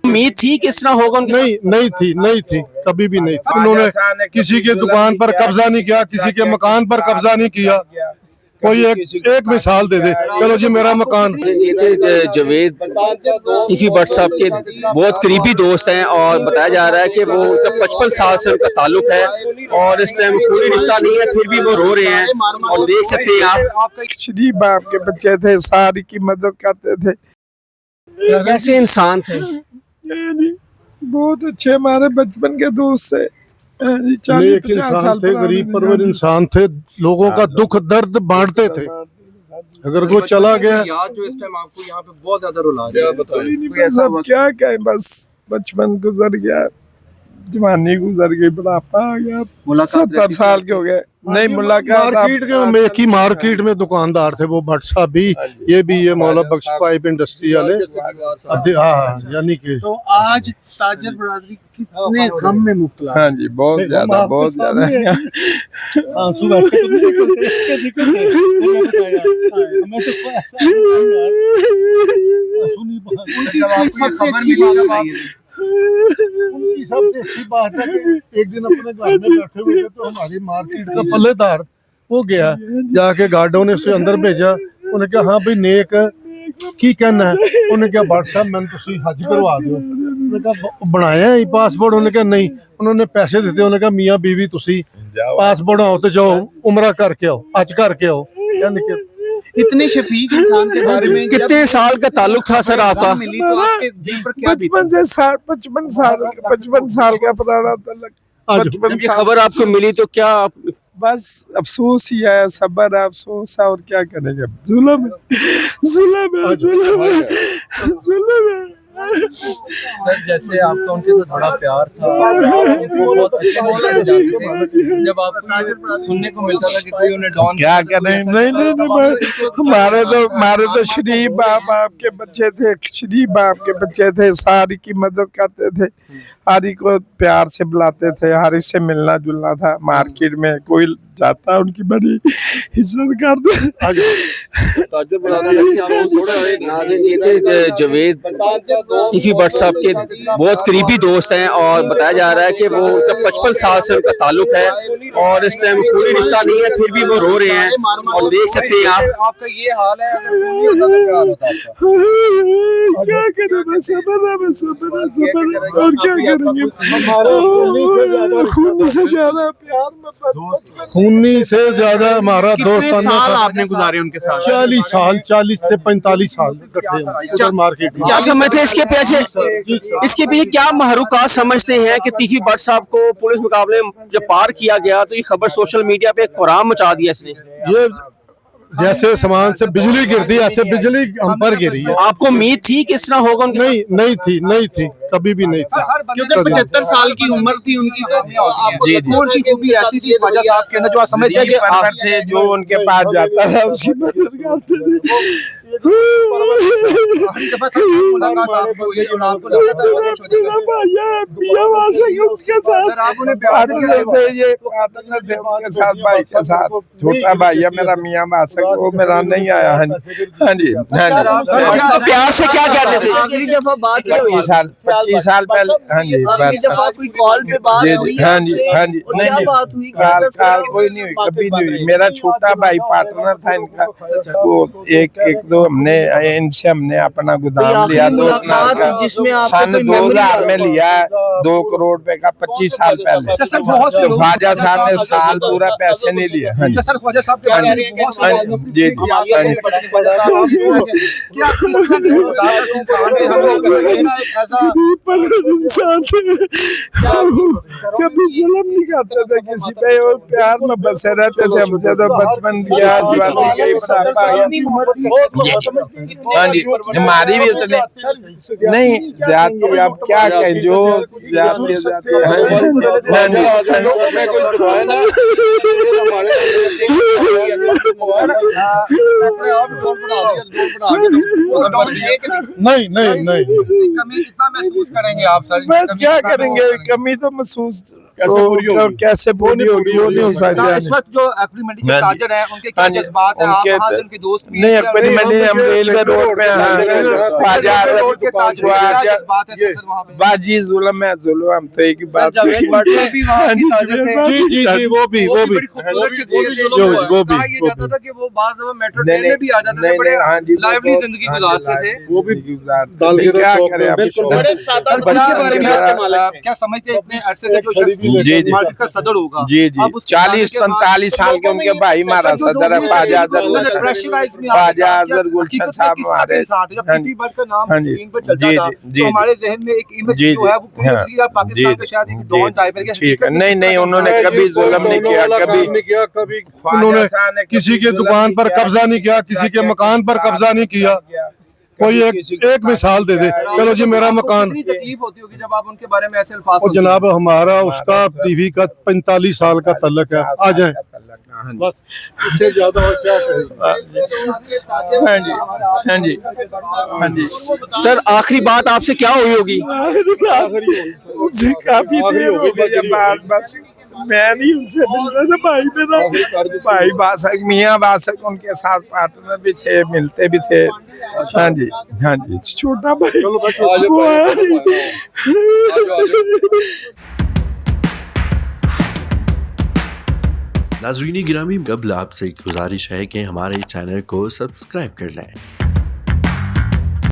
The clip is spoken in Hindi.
उम्मीद थी किस तरह होगा? नहीं थी, कभी भी नहीं थी। उन्होंने किसी के दुकान पर कब्जा नहीं किया, किसी के मकान पर कब्जा नहीं किया। कोई एक मिसाल दे दे, चलो जी मेरा मकान। ये थे जवेद टीफी भट्ट साहब के बहुत करीबी दोस्त हैं और बताया जा रहा है कि वो 55 साल से उनका ताल्लुक है और इस टाइम कोई रिश्ता नहीं है, फिर भी वो रो रहे हैं। और देख सकते हैं आप, शरीफ बाप के बच्चे थे, सारी की मदद करते थे। कैसे इंसान थे? बहुत अच्छे हमारे बचपन के दोस्त थे जी। 40-50 साल थे, गरीब परवर इंसान थे, लोगों का दुख दर्द बांटते थे। अगर वो चला गया, जो इस टाइम आपको यहाँ पे बहुत ज्यादा रुला रहा है, सब क्या कहें, बस बचपन गुजर गया, जवानी गुजर गई, बुढ़ापा आ गया, 70 साल के हो गए। नहीं मुलाकात मार्केट में दुकानदार थे वो भट्ट साहब भी, ये मौला बख्श पाइप इंडस्ट्री वाले। यानी कि तो आज ताजर बरादरी कितने गम में मुब्तला? हाँ जी, बहुत ज्यादा आंसू वैसे सबसे अच्छी बात उनकी सबसे अच्छी बात है कि एक दिन अपने घर में बैठे हुए थे तो हमारी मार्केट का पल्लेदार वो गया, जाके गार्डों ने उसे अंदर भेजा। उन्हें कहा हाँ भाई नेक की कहना है। उन्हें कहा भट्ट साहब मैंने तुसी हज करवा दो। उन्होंने कहा बनाया है पासपोर्ट? उन्होंने कहा नहीं। उन्होंने पैसे देते, उन्होंने कहा मियाँ बीवी तुसी पासपोर्ट आओ तो जाओ उमरा करके आओ, हज करके आओ। इतने शफीक इंसान के बारे में कितने साल का ताल्लुक था सर आपका? मिली तो आपके दिल पर क्या बीती? 55 साल का पुराना ताल्लुक। जब ये खबर आपको मिली तो क्या बस अफसोस ही है, सब्र है, अफसोस है, और क्या करेंगे। जुल्म है। सर जैसे आपका उनके साथ बड़ा प्यार था, बहुत अच्छे बोलते थे, जब आपको सुनने को मिलता था कि कोई उन्हें डॉन क्या करें। नहीं हमारे तो शरीफ बाप के बच्चे थे, शरीफ बाप के बच्चे थे, सारी की मदद करते थे, हारी को प्यार से बुलाते थे, हारी से मिलना जुलना था। मार्केट में कोई जाता उनकी बड़ी इज्जत करते। ये थे जवेद टीफी भट्ट साहब के बहुत करीबी दोस्त हैं और बताया जा रहा है कि वो 55 साल से उनका ताल्लुक है और इस टाइम कोई रिश्ता नहीं है, फिर भी वो रो रहे हैं। और देख सकते हैं आप, आपका ये हाल है, अगर नहीं होता तो क्या होता आपका? क्या करें, बस सब्र और क्या करेंगे। खूनी से ज्यादा हमारा दोस्त। साल आपने गुजारे उनके साथ? 40 से 45 साल मार्केट में। क्या समझते हैं इसके पीछे क्या महरुकात समझते हैं कि टीफी भट्ट साहब को पुलिस मुकाबले जब पार किया गया तो ये खबर सोशल मीडिया पे कोराम मचा दिया इसने? ये जैसे सामान से बिजली गिरती है ऐसे बिजली हम पर गिरी है। आपको उम्मीद थी किस तरह होगा? नहीं थी, कभी भी नहीं थी। क्योंकि 75 साल की उम्र थी उनकी, कौन सी खूबी ऐसी थी ख्वाजा साहब के अंदर जो आप समझते हैं कि आप थे जो उनके पास जाता था उसकी मदद करते थे। छोटा भाई है मेरा मियाँ वासक, वो मेरा नहीं आया है। हाँ जी प्यार से क्या कहते थे? 25 साल पहले। हाँ जी कोई कॉल पे बात हुई? हाँ जी नहीं बात हुई? काल कोई नहीं हुई, कभी नहीं हुई। मेरा छोटा भाई पार्टनर था इनका, वो एक दो हमने अपना गोदाम लिया, जिसमें सन 2000 में लिया, 2 करोड़ रुपए का 25 साल पहले। ख्वाजा साहब ने साल पूरा पैसे नहीं लिए। ख्वाजा साहब जी कभी जुल्म नहीं करते थे किसी पे, और प्यार में बसे रहते थे। हमसे तो बचपन गया, जवानी गई, बुढ़ापा गया। हाँ जी हमारी भी उतने नहीं जाती। अब क्या कहें, जो जाती नहीं कमी कितना महसूस करेंगे आप सर? बस क्या करेंगे, कमी तो महसूस कैसे पूरी होगी वो नहीं हो सकता। इस वक्त जो अकबरी मंडी के ताजर हैं उनके क्या जज्बात हैं, आप वहाँ से उनके दोस्त भी नहीं हैं? अकबरी मंडी हम रेलवे रोड पे रोड के ताजर हैं, क्या जज्बात हैं सर वहाँ पे? बाजी जुल्म है जुल्म, हम तो एक ही बात जावेद भट्ट भी वहाँ की ताजर थे। जी वो भी बड़ी खूबसूरत शख्सियत थी। वो भी कहा ये जाता था कि वो बाज़ दफा मेट्रो ट्रेन में भी आ जाते थे, बड़े लाइवली जिंदगी गुजारते थे। वो भी क्या करें अब। बड़े सादा के बारे में क्या समझते हैं? इतने अरसे से जो शख्स मार्केट का सदर होगा, जी जी, 40-45 साल के उनके भाई हमारा सदर है ख्वाजा अजहर गुलशन साहब हमारे। हमारे जहन में एक इमेज जो है वो पाकिस्तान का शायद एक डॉन टाइप है। ठीक है, नहीं उन्होंने कभी जुल्म नहीं किया, कभी उन्होंने किसी के दुकान पर कब्जा नहीं किया, किसी के मकान पर कब्जा नहीं किया। कोई एक मिसाल दे दे, चलो जी मेरा मकान। कितनी तकलीफ होती होगी जब आप उनके बारे में ऐसे अल्फाज और जनाब हमारा उसका टीवी का 45 साल का तल्लक है, आ जाए बस, इससे ज्यादा और क्या सर आखिरी बात आपसे क्या हुई होगी? उनसे काफी देर हो गई बात, बस मैं नहीं उनसे मिल रहा था। भाई मेरा भाई बासक मियाँ बासक उनके साथ पार्टनर भी थे, मिलते भी थे। हाँ जी छोटा भाई वो आया नहीं। नाज़रीन गिरामी, कबल आपसे गुजारिश है कि हमारे चैनल को सब्सक्राइब कर लें।